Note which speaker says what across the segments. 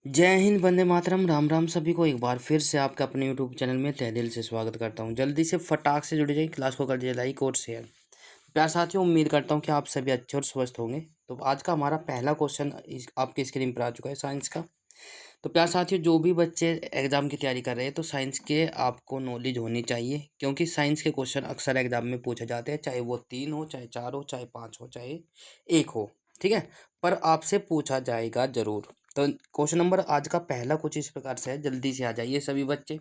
Speaker 1: जय हिंद, वंदे मातरम, राम राम सभी को। एक बार फिर से आपके अपने यूट्यूब चैनल में तहे दिल से स्वागत करता हूं। जल्दी से फटाक से जुड़ जाइए, क्लास को कर दीजिए लाइक और शेयर। प्यार साथियों, उम्मीद करता हूं कि आप सभी अच्छे और स्वस्थ होंगे। तो आज का हमारा पहला क्वेश्चन आपकी स्क्रीन पर आ चुका है, साइंस का। तो प्यार साथियों, जो भी बच्चे एग्जाम की तैयारी कर रहे हैं तो साइंस के आपको नॉलेज होनी चाहिए, क्योंकि साइंस के क्वेश्चन अक्सर एग्जाम में पूछे जाते हैं, चाहे वो 3 हो, चाहे 4 हो, चाहे 5 हो, चाहे 1 हो। ठीक है, पर आपसे पूछा जाएगा जरूर। तो क्वेश्चन नंबर आज का पहला कुछ इस प्रकार से है। जल्दी से आ जाइए सभी बच्चे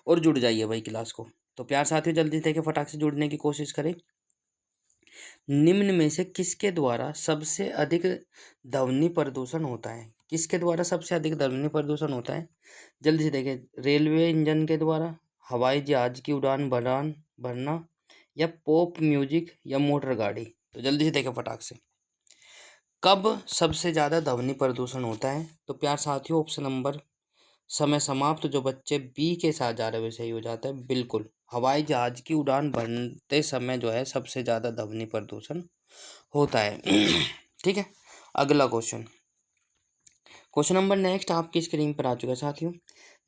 Speaker 1: और जुड़ जाइए भाई क्लास को। तो प्यार साथियों, जल्दी से फटाक से जुड़ने की कोशिश करें। निम्न में से किसके द्वारा सबसे अधिक ध्वनि प्रदूषण होता है? किसके द्वारा सबसे अधिक ध्वनि प्रदूषण होता है? जल्दी से देखें। रेलवे इंजन के द्वारा, हवाई जहाज की उड़ान भरान भरना, या पॉप म्यूजिक, या मोटर गाड़ी। तो जल्दी से देखें फटाक से, कब सबसे ज़्यादा ध्वनि प्रदूषण होता है? तो प्यार साथियों, ऑप्शन नंबर समय समाप्त। जो बच्चे बी के साथ जा रहे हैं सही हो जाता है। बिल्कुल, हवाई जहाज की उड़ान भरते समय जो है सबसे ज़्यादा ध्वनि प्रदूषण होता है। ठीक है, अगला क्वेश्चन। क्वेश्चन नंबर नेक्स्ट आपकी स्क्रीन पर आ चुका है साथियों।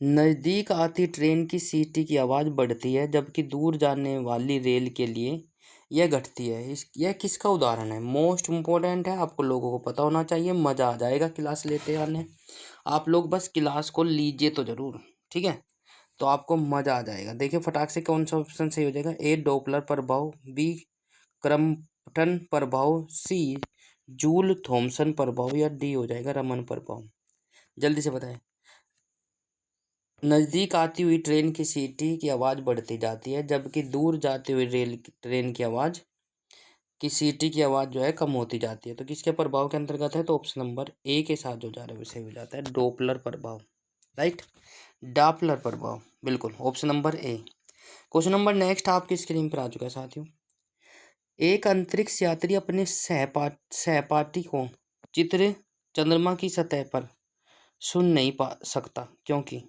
Speaker 1: नज़दीक आती ट्रेन की सीटी की आवाज़ बढ़ती है, जबकि दूर जाने वाली रेल के लिए यह घटती है। यह किसका उदाहरण है? मोस्ट इम्पोर्टेंट है, आपको लोगों को पता होना चाहिए। मज़ा आ जाएगा क्लास लेते आने। आप लोग बस क्लास को लीजिए तो ज़रूर, ठीक है? तो आपको मज़ा आ जाएगा। देखिए फटाक से कौन सा ऑप्शन सही हो जाएगा। ए डॉपलर प्रभाव, बी क्रम्पटन प्रभाव, सी जूल थॉमसन प्रभाव, या डी हो जाएगा रमन प्रभाव। जल्दी से बताएं। नज़दीक आती हुई ट्रेन की सीटी की आवाज़ बढ़ती जाती है, जबकि दूर जाती हुई ट्रेन की आवाज़ की सीटी की आवाज़ जो है कम होती जाती है। तो किसके प्रभाव के अंतर्गत है? तो ऑप्शन नंबर ए के साथ जो जा रहा है वैसे हो जाता है डॉपलर प्रभाव। राइट, डॉपलर प्रभाव, बिल्कुल option number A. Question number next आपकी स्क्रीन पर आ चुका है साथियों। एक अंतरिक्ष यात्री अपने सहपाठी को चित्र चंद्रमा की सतह पर सुन नहीं पा सकता, क्योंकि?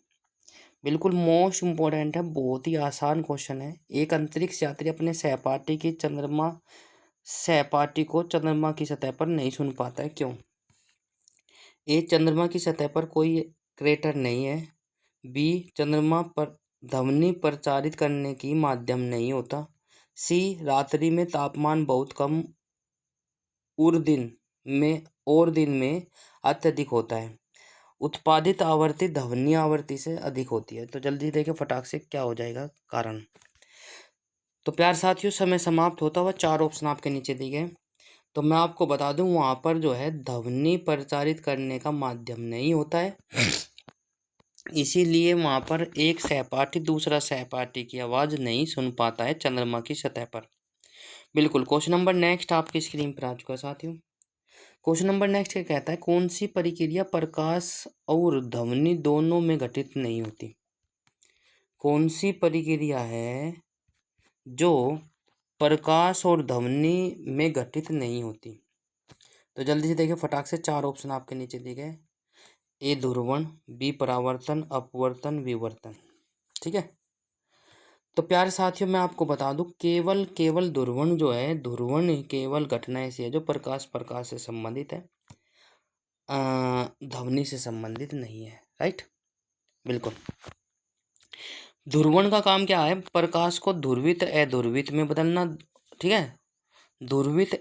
Speaker 1: बिल्कुल मोस्ट इम्पोर्टेंट है, बहुत ही आसान क्वेश्चन है। एक अंतरिक्ष यात्री अपने सहपाठी को चंद्रमा की सतह पर नहीं सुन पाता है, क्यों? ए चंद्रमा की सतह पर कोई क्रेटर नहीं है, बी चंद्रमा पर ध्वनि प्रचारित करने की माध्यम नहीं होता, सी रात्रि में तापमान बहुत कम और दिन में अत्यधिक होता है, उत्पादित आवृत्ति ध्वनि आवृत्ति से अधिक होती है। तो जल्दी देखें फटाक से क्या हो जाएगा कारण। तो प्यार साथियों, समय समाप्त होता हुआ 4 ऑप्शन आपके नीचे दिए गए। तो मैं आपको बता दूं, वहां पर जो है ध्वनि प्रचारित करने का माध्यम नहीं होता है, इसीलिए वहां पर एक सहपाठी दूसरा सहपाठी की आवाज नहीं सुन पाता है चंद्रमा की सतह पर। बिल्कुल। क्वेश्चन नंबर नेक्स्ट आपकी स्क्रीन पर आ चुका है साथियों। क्वेश्चन नंबर नेक्स्ट क्या कहता है? कौन सी प्रक्रिया प्रकाश और ध्वनि दोनों में घटित नहीं होती? कौन सी प्रक्रिया है जो प्रकाश और ध्वनि में घटित नहीं होती? तो जल्दी से देखिए फटाक से 4 ऑप्शन आपके नीचे दिए गए। ए ध्रुवण, बी परावर्तन, अपवर्तन, विवर्तन। ठीक है, तो प्यारे साथियों मैं आपको बता दूं, केवल ध्रुवण जो है, ध्रुवण केवल घटना ऐसी है जो प्रकाश से संबंधित है, ध्वनि से संबंधित नहीं है। राइट, बिल्कुल। ध्रुवण का काम क्या है? प्रकाश को ध्रुवित अध्रुवित में बदलना। ठीक है, ध्रुवित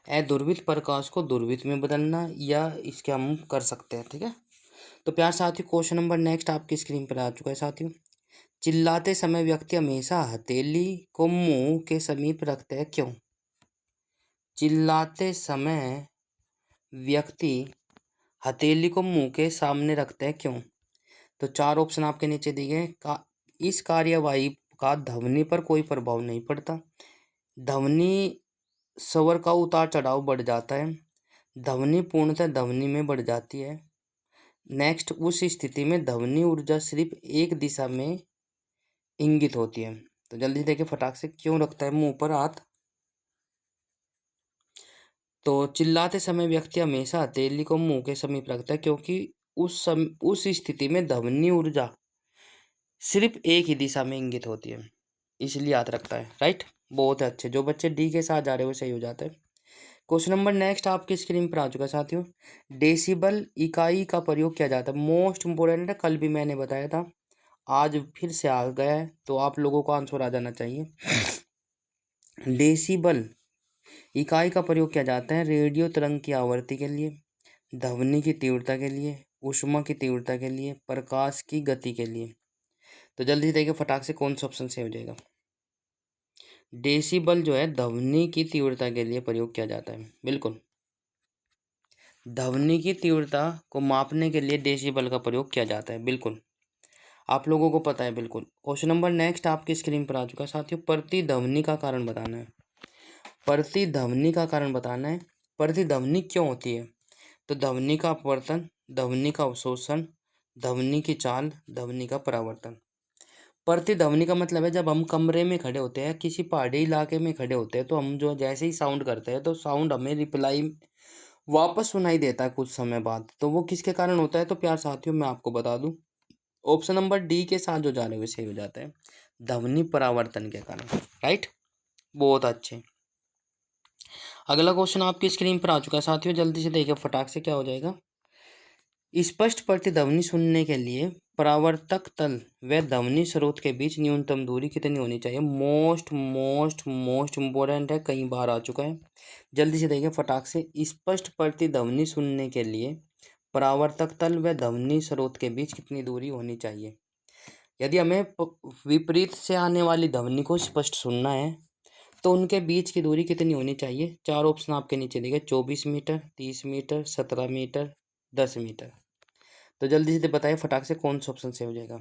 Speaker 1: अध्रुवित प्रकाश को ध्रुवित में बदलना, या इसके हम कर सकते हैं। ठीक है, तो प्यार साथियों क्वेश्चन नंबर नेक्स्ट आपकी स्क्रीन पर आ चुका है साथियों। चिल्लाते समय व्यक्ति हमेशा हथेली को मुंह के समीप रखते हैं, क्यों? चिल्लाते समय व्यक्ति हथेली को मुंह के सामने रखते हैं, क्यों? तो 4 ऑप्शन आपके नीचे दिए गए। इस कार्यवाही का ध्वनि पर कोई प्रभाव नहीं पड़ता, ध्वनि स्वर का उतार चढ़ाव बढ़ जाता है, ध्वनि पूर्णतः ध्वनि में बढ़ जाती है, नेक्स्ट उस स्थिति में ध्वनि ऊर्जा सिर्फ एक दिशा में इंगित होती है। तो जल्दी देखिए फटाक से, क्यों रखता है मुंह पर हाथ? तो चिल्लाते समय व्यक्ति हमेशा हथेली को मुंह के समीप रखता है, क्योंकि उस स्थिति में ध्वनि ऊर्जा सिर्फ एक ही दिशा में इंगित होती है, इसलिए याद रखता है। राइट, बहुत अच्छे। जो बच्चे डी के साथ जा रहे हैं वो सही हो जाता है। क्वेश्चन नंबर नेक्स्ट आपकी स्क्रीन पर आ चुका है साथियों। डेसिबल इकाई का प्रयोग किया जाता है, मोस्ट इंपोर्टेंट है, कल भी मैंने बताया था, आज फिर से आ गया है, तो आप लोगों को आंसर आ जाना चाहिए। डेसिबल इकाई का प्रयोग किया जाता है रेडियो तरंग की आवृत्ति के लिए, ध्वनि की तीव्रता के लिए, ऊष्मा की तीव्रता के लिए, प्रकाश की गति के लिए। तो जल्दी से देखिए फटाक से कौन सा ऑप्शन सही हो जाएगा। डेसिबल जो है ध्वनि की तीव्रता के लिए प्रयोग किया जाता है, बिल्कुल ध्वनि की तीव्रता को मापने के लिए डेसिबल का प्रयोग किया जाता है, बिल्कुल आप लोगों को पता है, बिल्कुल। क्वेश्चन नंबर नेक्स्ट आपकी स्क्रीन पर आ चुका है साथियों। प्रतिध्वनि का कारण बताना है, प्रतिध्वनि का कारण बताना है। प्रतिध्वनि क्यों होती है? तो ध्वनि का अपवर्तन, ध्वनि का अवशोषण, ध्वनि की चाल, ध्वनि का परावर्तन। प्रतिध्वनि का मतलब है जब हम कमरे में खड़े होते हैं, किसी पहाड़ी इलाके में खड़े होते हैं, तो हम जो जैसे ही साउंड करते हैं तो साउंड हमें रिप्लाई वापस सुनाई देता है कुछ समय बाद। तो वो किसके कारण होता है? तो प्यार साथियों मैं आपको बता दूं, ऑप्शन नंबर डी के साथ जो जा रहे हैं वैसे ही हो जाता है, ध्वनि परावर्तन के कारण। राइट, बहुत अच्छे। अगला क्वेश्चन आपकी स्क्रीन पर आ चुका है साथियों, जल्दी से देखिए फटाक से क्या हो जाएगा। स्पष्ट प्रतिध्वनि सुनने के लिए परावर्तक तल व ध्वनि स्रोत के बीच न्यूनतम दूरी कितनी होनी चाहिए? मोस्ट मोस्ट मोस्ट इंपॉर्टेंट है, कई बार आ चुका है। जल्दी से देखिए फटाक से। स्पष्ट प्रतिध्वनि सुनने के लिए परावर्तक तल व ध्वनि स्रोत के बीच कितनी दूरी होनी चाहिए? यदि हमें विपरीत से आने वाली ध्वनि को स्पष्ट सुनना है तो उनके बीच की दूरी कितनी होनी चाहिए? चार ऑप्शन आपके नीचे दिए गए, 24 मीटर, 30 मीटर, 17 मीटर, 10 मीटर। तो जल्दी से बताइए फटाक से कौन सा ऑप्शन सही हो जाएगा।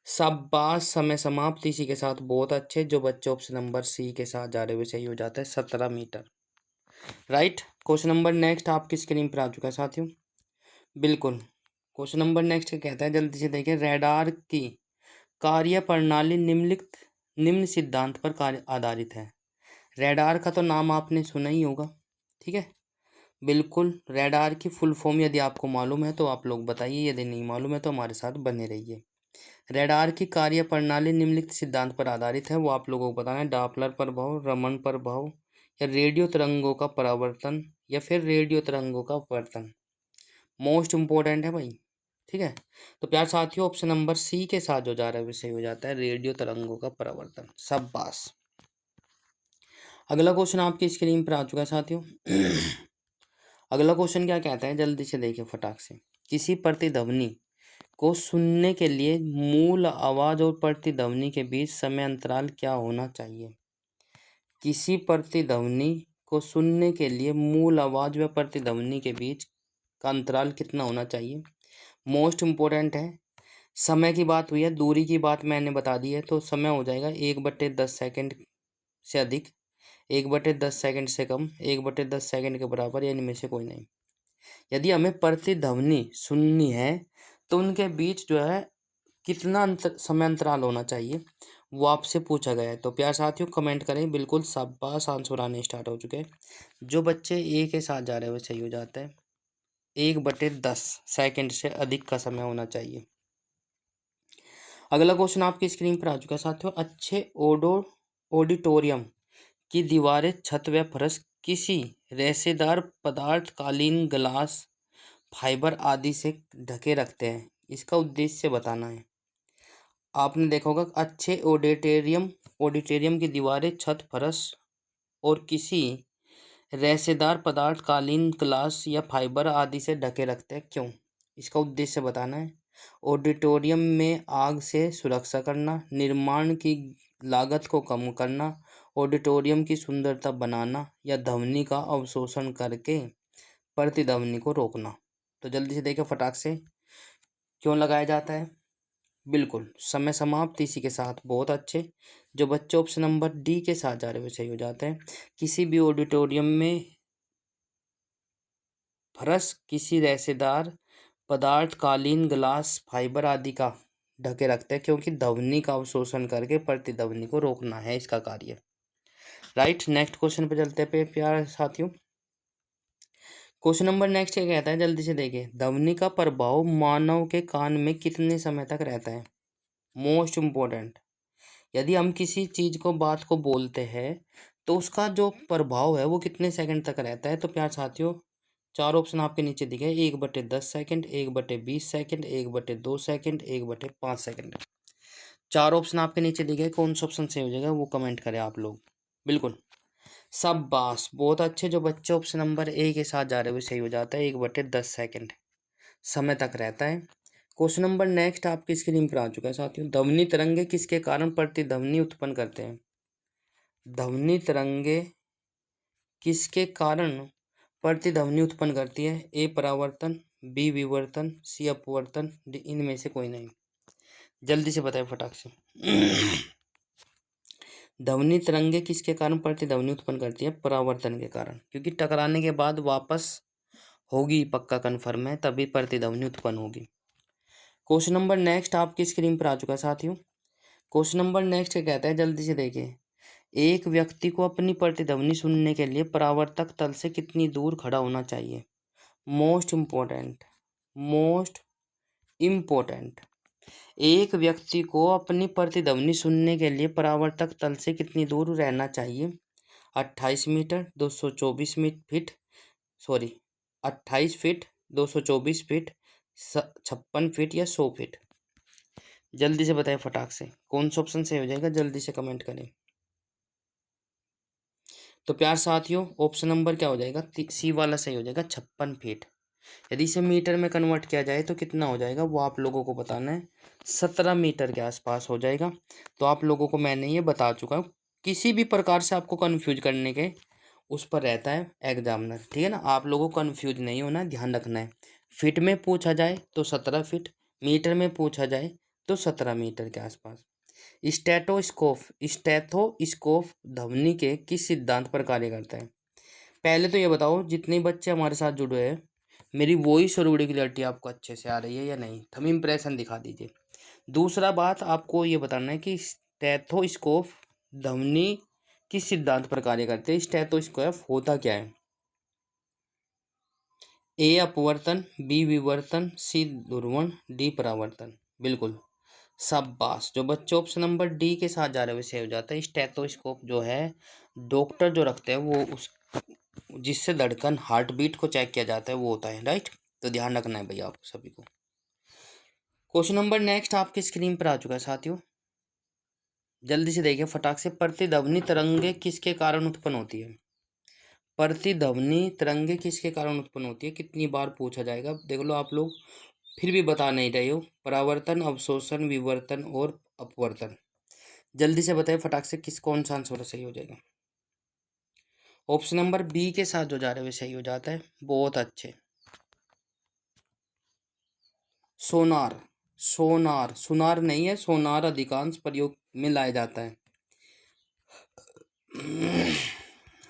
Speaker 1: शाबाश, समय समाप्त इसी के साथ, बहुत अच्छे। जो बच्चे ऑप्शन नंबर सी के साथ जा रहे हुए सही हो जाता है, 17 metre. Right, question number next आपकी स्क्रीन पर आ चुका है साथियों, बिल्कुल। क्वेश्चन नंबर नेक्स्ट कहता है, जल्दी से देखिए, रडार की कार्य प्रणाली निम्न सिद्धांत पर कार्य आधारित है। रडार का तो नाम आपने सुना ही होगा, ठीक है, बिल्कुल। रडार की फुल फॉर्म यदि आपको मालूम है तो आप लोग बताइए, यदि नहीं मालूम है तो हमारे साथ बने रहिए। रडार की कार्य प्रणाली निम्नलिखित सिद्धांत पर आधारित है, वो आप लोगों को बताना है। डॉपलर प्रभाव, रमन प्रभाव, या रेडियो तरंगों का परावर्तन, या फिर रेडियो तरंगों का अपवर्तन। मोस्ट इंपॉर्टेंट है भाई, ठीक है। तो प्यार साथियों ऑप्शन नंबर सी के साथ जो जा रहा है वैसे हो जाता है, रेडियो तरंगों का परावर्तन। शाबाश। अगला क्वेश्चन आपकी स्क्रीन पर आ चुका है साथियों। अगला क्वेश्चन क्या कहता है, जल्दी से देखिए फटाक से। किसी प्रतिध्वनि को सुनने के लिए मूल आवाज और प्रतिध्वनि के बीच समय अंतराल क्या होना चाहिए? किसी प्रतिध्वनि को सुनने के लिए मूल आवाज व प्रतिध्वनि के बीच का अंतराल कितना होना चाहिए? मोस्ट इम्पोर्टेंट है। समय की बात हुई है, दूरी की बात मैंने बता दी है, तो समय हो जाएगा 1/10 सेकंड से अधिक, 1/10 सेकंड से कम, 1/10 सेकंड के बराबर, या इनमें से कोई नहीं। यदि हमें प्रतिध्वनि सुननी है तो उनके बीच जो है कितना समय अंतराल होना चाहिए, वो आपसे पूछा गया है। तो प्यार साथियों कमेंट करें, बिल्कुल शाबाश, आंसर आने स्टार्ट हो चुके हैं। जो बच्चे ए के साथ जा रहे हैं वो सही हो जाता है, 1/10 सेकंड से अधिक का समय होना चाहिए। अगला क्वेश्चन आपकी स्क्रीन पर आ चुका है साथियों। अच्छे ऑडिटोरियम की दीवारें, छत व फर्श किसी रेशेदार पदार्थ, कालीन, ग्लास, फाइबर आदि से ढके रखते हैं, इसका उद्देश्य बताना है। आपने देखा होगा अच्छे ऑडिटोरियम की दीवारें, छत, फर्श और किसी रेशेदार पदार्थ, कालीन, ग्लास या फाइबर आदि से ढके रखते हैं, क्यों? इसका उद्देश्य बताना है। ऑडिटोरियम में आग से सुरक्षा करना, निर्माण की लागत को कम करना, ऑडिटोरियम की सुंदरता बनाना, या ध्वनि का अवशोषण करके प्रतिध्वनि को रोकना। तो जल्दी से देखिए फटाक से क्यों लगाया जाता है। बिल्कुल, समय समाप्त इसी के साथ, बहुत अच्छे। जो बच्चे ऑप्शन नंबर डी के साथ जा रहे हैं सही हो जाते हैं। किसी भी ऑडिटोरियम में फर्श किसी रेशेदार पदार्थ, कालीन, ग्लास, फाइबर आदि का ढके रखते हैं, क्योंकि ध्वनि का अवशोषण करके प्रतिध्वनि को रोकना है इसका कार्य। राइट, नेक्स्ट क्वेश्चन पे चलते हैं प्यारे साथियों। क्वेश्चन नंबर नेक्स्ट क्या कहता है, जल्दी से देखिए। ध्वनि का प्रभाव मानव के कान में कितने समय तक रहता है? Most important. यदि हम किसी चीज को, बात को बोलते हैं तो उसका जो प्रभाव है वो कितने सेकंड तक रहता है। तो प्यार साथियों, चार ऑप्शन आपके नीचे दिखे, 1/10 सेकंड, 1/20 सेकंड, 1/2 सेकंड, 1/5 सेकंड। चार ऑप्शन आपके नीचे दिखे, कौन सा ऑप्शन सही हो जाएगा वो कमेंट करें आप लोग। बिल्कुल शाबाश, बहुत अच्छे। जो बच्चे ऑप्शन नंबर ए के साथ जा रहे हैं वो सही हो जाता है, 1/10 सेकंड समय तक रहता है। क्वेश्चन नंबर नेक्स्ट आपकी स्क्रीन पर आ चुका है साथियों। ध्वनि तरंगे किसके कारण प्रतिध्वनि उत्पन्न करते हैं। ध्वनि तरंगे किसके कारण प्रतिध्वनि उत्पन्न करती है। ए परावर्तन, बी विवर्तन, सी अपवर्तन, डी इनमें से कोई नहीं। जल्दी से बताएं फटाक से। ध्वनि तरंगे किसके कारण प्रतिध्वनि उत्पन्न करती है। परावर्तन के कारण, क्योंकि टकराने के बाद वापस होगी, पक्का कन्फर्म है, तभी प्रतिध्वनि उत्पन्न होगी। क्वेश्चन नंबर नेक्स्ट आपकी स्क्रीन पर आ चुका है साथियों। क्वेश्चन नंबर नेक्स्ट क्या कहता है, जल्दी से देखिए। एक व्यक्ति को अपनी प्रतिध्वनि सुनने के लिए परावर्तक तल से कितनी दूर खड़ा होना चाहिए। Most important, most important. एक व्यक्ति को अपनी प्रतिध्वनि सुनने के लिए परावर्तक तल से कितनी दूर रहना चाहिए। 28 metre, 224 feet, sorry 28 feet, 224 feet, 56 feet या 100 फीट। जल्दी से बताएं फटाक से, कौन सा ऑप्शन सही हो जाएगा, जल्दी से कमेंट करें। तो प्यार साथियों, ऑप्शन नंबर क्या हो जाएगा, सी वाला सही हो जाएगा, 56 फीट। यदि इसे मीटर में कन्वर्ट किया जाए तो कितना हो जाएगा वो आप लोगों को बताना है। 17 मीटर के आसपास हो जाएगा। तो आप लोगों को मैंने ये बता चुका हूँ। किसी भी प्रकार से आपको कन्फ्यूज करने के उस पर रहता है एग्जामिनर, ठीक है ना। आप लोगों को कन्फ्यूज नहीं होना, ध्यान रखना है। फिट में पूछा जाए तो 17 फीट, मीटर में पूछा जाए तो 17 मीटर के आसपास। स्टेथोस्कोप, स्टेथोस्कोप ध्वनि के किस सिद्धांत पर कार्य करता है। पहले तो ये बताओ, जितने बच्चे हमारे साथ जुड़े हैं, मेरी वॉइस और वीडियो क्लियरिटी आपको अच्छे से आ रही है या नहीं। थंब इम्प्रेशन दिखा दीजिए। दूसरा बात आपको ये बताना है कि स्टेथोस्कोप ध्वनि किस सिद्धांत पर कार्य करते हैं। स्टेथोस्कोप होता क्या है। ए अपवर्तन, बी विवर्तन, सी ध्रुवण, डी परावर्तन। बिल्कुल शाबाश। जो बच्चे ऑप्शन नंबर डी के साथ जा रहे हैं वैसे हो जाता है। स्टेथोस्कोप जो है डॉक्टर जो रखते हैं वो उस जिससे धड़कन हार्ट बीट को चेक किया जाता है वो होता है, राइट। तो ध्यान रखना है भैया आप सभी को। क्वेश्चन नंबर नेक्स्ट आपकी स्क्रीन पर आ चुका है साथियों। जल्दी से देखिए फटाक से। प्रतिध्वनि तरंगे किसके कारण उत्पन्न होती है। प्रतिध्वनि तरंगे किसके कारण उत्पन्न होती है, कितनी बार पूछा जाएगा। देख लो आप लोग फिर भी बता नहीं रहे हो। परावर्तन, अवशोषण, विवर्तन और अपवर्तन। जल्दी से बताइए फटाक से, किस कौन सा आंसर सही हो जाएगा। ऑप्शन नंबर बी के साथ जो जा रहे हैं सही हो जाता है, बहुत अच्छे। सोनार, सोनार सुनार नहीं है, सोनार अधिकांश प्रयोग में लाया जाता है।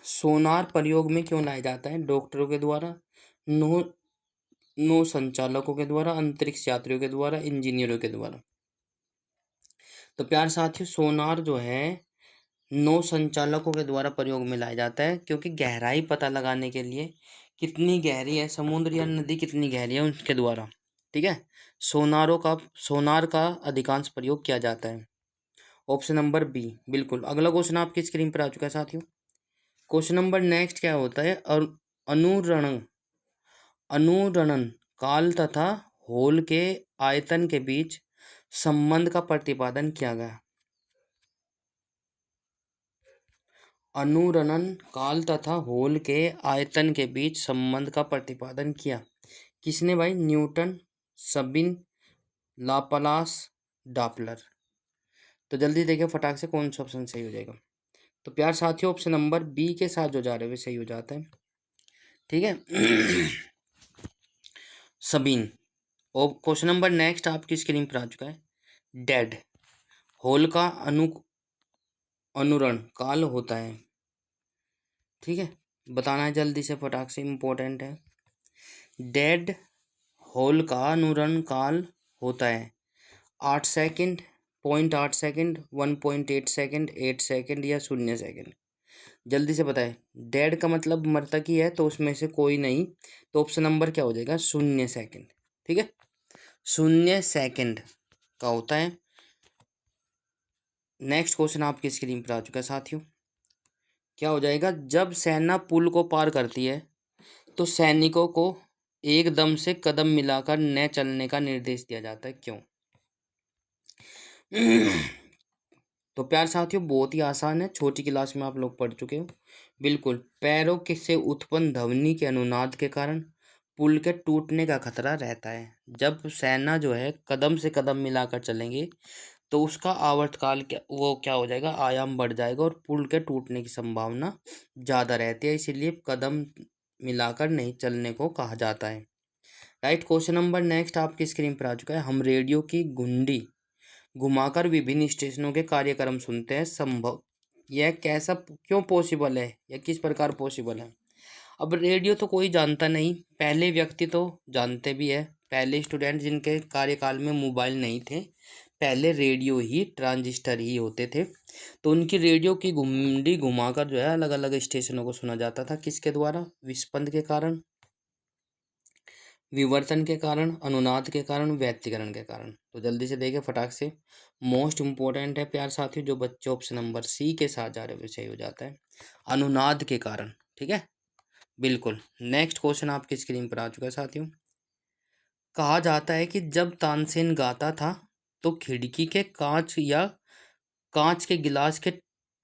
Speaker 1: सोनार प्रयोग में क्यों लाया जाता है। डॉक्टरों के द्वारा, नौ नौ संचालकों के द्वारा, अंतरिक्ष यात्रियों के द्वारा, इंजीनियरों के द्वारा। तो प्यार साथियों, सोनार जो है नौ संचालकों के द्वारा प्रयोग में लाया जाता है, क्योंकि गहराई पता लगाने के लिए कितनी गहरी है समुद्र या नदी, कितनी गहरी है उनके द्वारा, ठीक है। सोनार का अधिकांश प्रयोग किया जाता है। ऑप्शन नंबर बी बिल्कुल। अगला क्वेश्चन आपकी स्क्रीन पर आ चुका है साथियों। क्वेश्चन नंबर नेक्स्ट क्या होता है, अनुरणन, अनुरणन काल तथा होल के आयतन के बीच संबंध का प्रतिपादन किया गया। अनुरणन काल तथा होल के आयतन के बीच संबंध का प्रतिपादन किया किसने भाई। Newton, Sabin, Laplace, Doppler. तो जल्दी देखिए फटाक से कौन सा ऑप्शन सही हो जाएगा। तो प्यार साथियों, ऑप्शन नंबर बी के साथ जो जा रहे हैं वे सही हो जाता है, ठीक है। सबीन। और क्वेश्चन नंबर नेक्स्ट आपकी स्क्रीन पर आ चुका है। डेड होल का अनुरण काल होता है, ठीक है। बताना है जल्दी से फटाक से, इम्पोर्टेंट है। डेड होल का अनुरण काल होता है 8 सेकंड, 0.8 सेकंड, 1.8 सेकंड, 8 सेकंड या 0 सेकंड। जल्दी से बताएं। डेड का मतलब मृतक ही है, तो उसमें से कोई नहीं। तो ऑप्शन नंबर क्या हो जाएगा, 0 सेकंड, ठीक है। 0 सेकंड का होता है। नेक्स्ट क्वेश्चन आपकी स्क्रीन पर आ चुका है साथियों। क्या हो जाएगा, जब सेना पुल को पार करती है तो सैनिकों को एकदम से कदम मिलाकर न चलने का निर्देश दिया जाता है, क्यों? तो प्यार साथियों बहुत ही आसान है, छोटी क्लास में आप लोग पढ़ चुके हो। बिल्कुल, पैरों के से उत्पन्न ध्वनि के अनुनाद के कारण पुल के टूटने का खतरा रहता है। जब सेना जो है कदम से कदम मिलाकर चलेंगे तो उसका आवर्तकाल क्या हो जाएगा, आयाम बढ़ जाएगा और पुल के टूटने की संभावना ज़्यादा रहती है, इसीलिए कदम मिलाकर नहीं चलने को कहा जाता है। राइट। क्वेश्चन नंबर नेक्स्ट आपकी स्क्रीन पर आ चुका है। हम रेडियो की घुंडी घुमाकर विभिन्न स्टेशनों के कार्यक्रम सुनते हैं, संभव यह कैसा क्यों पॉसिबल है, या किस प्रकार पॉसिबल है? अब रेडियो तो कोई जानता नहीं, पहले व्यक्ति तो जानते भी है, पहले स्टूडेंट जिनके कार्यकाल में मोबाइल नहीं थे, पहले रेडियो ही ट्रांजिस्टर ही होते थे, तो उनकी रेडियो की घुंडी घुमाकर जो है अलग अलग स्टेशनों को सुना जाता था। किसके द्वारा? विस्पंद के कारण, विवर्तन के कारण, अनुनाद के कारण, व्यक्तीकरण के कारण। तो जल्दी से देखिए फटाक से, मोस्ट इंपॉर्टेंट है प्यार साथियों, जो बच्चे ऑप्शन नंबर सी के साथ जा रहे हो सही हो जाता है, अनुनाद के कारण। ठीक है, बिल्कुल। नेक्स्ट क्वेश्चन आपकी स्क्रीन पर आ चुका है साथियों। कहा जाता है कि जब तानसेन गाता था तो खिड़की के कांच या कांच के गिलास के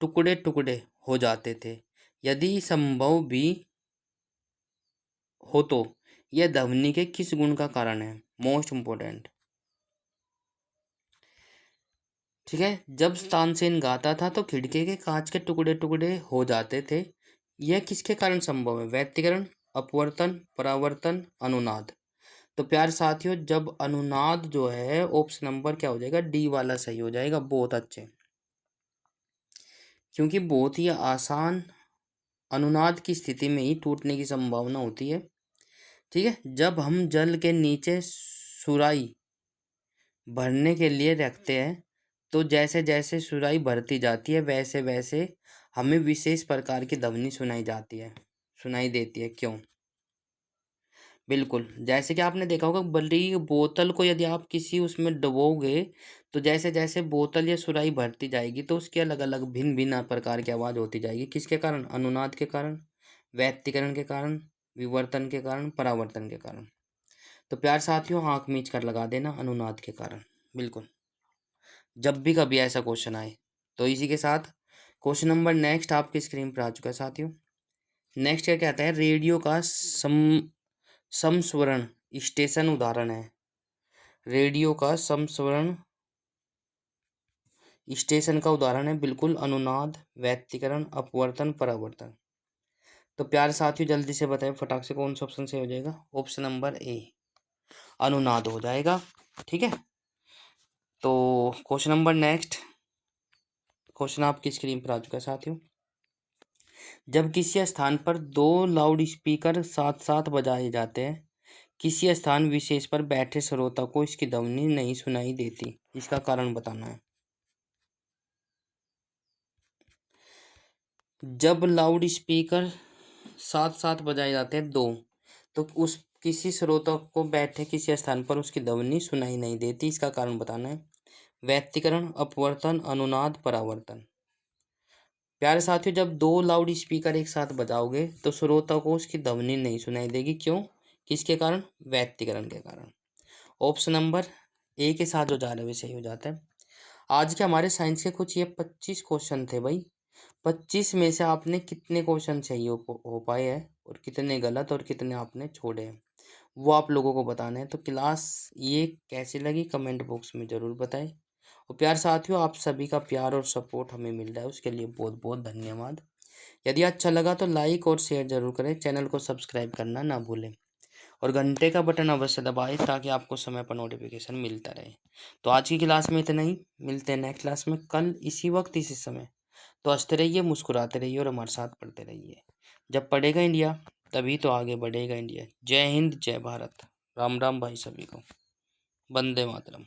Speaker 1: टुकड़े टुकड़े हो जाते थे, यदि संभव भी हो तो यह ध्वनि के किस गुण का कारण है? Most important. ठीक है, जब तानसेन गाता था तो खिड़की के कांच के टुकड़े टुकड़े हो जाते थे, यह किसके कारण संभव है? व्यक्तीकरण, अपवर्तन, परावर्तन, अनुनाद। तो प्यार साथियों, जब अनुनाद जो है ऑप्शन नंबर क्या हो जाएगा, डी वाला सही हो जाएगा। बहुत अच्छे, क्योंकि बहुत ही आसान अनुनाद की स्थिति में ही टूटने की संभावना होती है। ठीक है, जब हम जल के नीचे सुराई भरने के लिए रखते हैं तो जैसे जैसे सुराई भरती जाती है वैसे वैसे हमें विशेष प्रकार की ध्वनि सुनाई देती है, क्यों? बिल्कुल, जैसे कि आपने देखा होगा बड़ी बोतल को यदि आप किसी उसमें डुबोगे तो जैसे जैसे बोतल या सुराही भरती जाएगी तो उसकी अलग अलग भिन्न भिन्न प्रकार की आवाज़ होती जाएगी। किसके कारण? अनुनाद के कारण, व्यक्तीकरण के कारण, विवर्तन के कारण, परावर्तन के कारण। तो प्यार साथियों आंख मीच कर लगा देना, अनुनाद के कारण। बिल्कुल, जब भी कभी ऐसा क्वेश्चन आए। तो इसी के साथ क्वेश्चन नंबर नेक्स्ट आपकी स्क्रीन पर आ चुका है साथियों। नेक्स्ट क्या कहता है, रेडियो का समस्वरण स्टेशन उदाहरण है। रेडियो का समस्वरण स्टेशन का उदाहरण है, बिल्कुल, अनुनाद, व्यक्तीकरण, अपवर्तन, परावर्तन। तो प्यार साथियों जल्दी से बताएं फटाक से कौन सा ऑप्शन सही हो जाएगा? ऑप्शन नंबर ए, अनुनाद हो जाएगा। ठीक है, तो क्वेश्चन नंबर नेक्स्ट क्वेश्चन आपकी स्क्रीन पर आ चुका है साथियों। जब किसी स्थान पर दो लाउड स्पीकर साथ साथ बजाए जाते हैं, किसी स्थान विशेष पर बैठे श्रोता को इसकी ध्वनि नहीं सुनाई देती, इसका कारण बताना है। जब लाउड स्पीकर साथ साथ बजाए जाते हैं दो, तो उस किसी श्रोता को बैठे किसी स्थान पर उसकी ध्वनि सुनाई नहीं देती, इसका कारण बताना है। व्यक्तीकरण, अपवर्तन, अनुनाद, परावर्तन। प्यारे साथियों, जब दो लाउड स्पीकर एक साथ बजाओगे तो श्रोता को उसकी ध्वनि नहीं सुनाई देगी, क्यों? किसके कारण? व्यक्तीकरण के कारण। ऑप्शन नंबर ए के साथ जो जा रहे हैं वैसे ही हो जाता है। आज के हमारे साइंस के कुछ ये 25 क्वेश्चन थे भाई। 25 में से आपने कितने क्वेश्चन सही हो पाए हैं और कितने गलत और कितने आपने छोड़े हैं, वो आप लोगों को बताना है। तो क्लास ये कैसी लगी कमेंट बॉक्स में ज़रूर बताएं। और प्यार साथियों, आप सभी का प्यार और सपोर्ट हमें मिल रहा है, उसके लिए बहुत बहुत धन्यवाद। यदि अच्छा लगा तो लाइक और शेयर जरूर करें, चैनल को सब्सक्राइब करना ना भूलें और घंटे का बटन अवश्य दबाएं ताकि आपको समय पर नोटिफिकेशन मिलता रहे। तो आज की क्लास में इतना ही, मिलते हैं नेक्स्ट क्लास में कल इसी वक्त इसी समय। तो हंसते रहिए, मुस्कुराते रहिए और हमारे साथ पढ़ते रहिए। जब पढ़ेगा इंडिया तभी तो आगे बढ़ेगा इंडिया। जय हिंद, जय भारत, राम राम भाई सभी को, वंदे मातरम।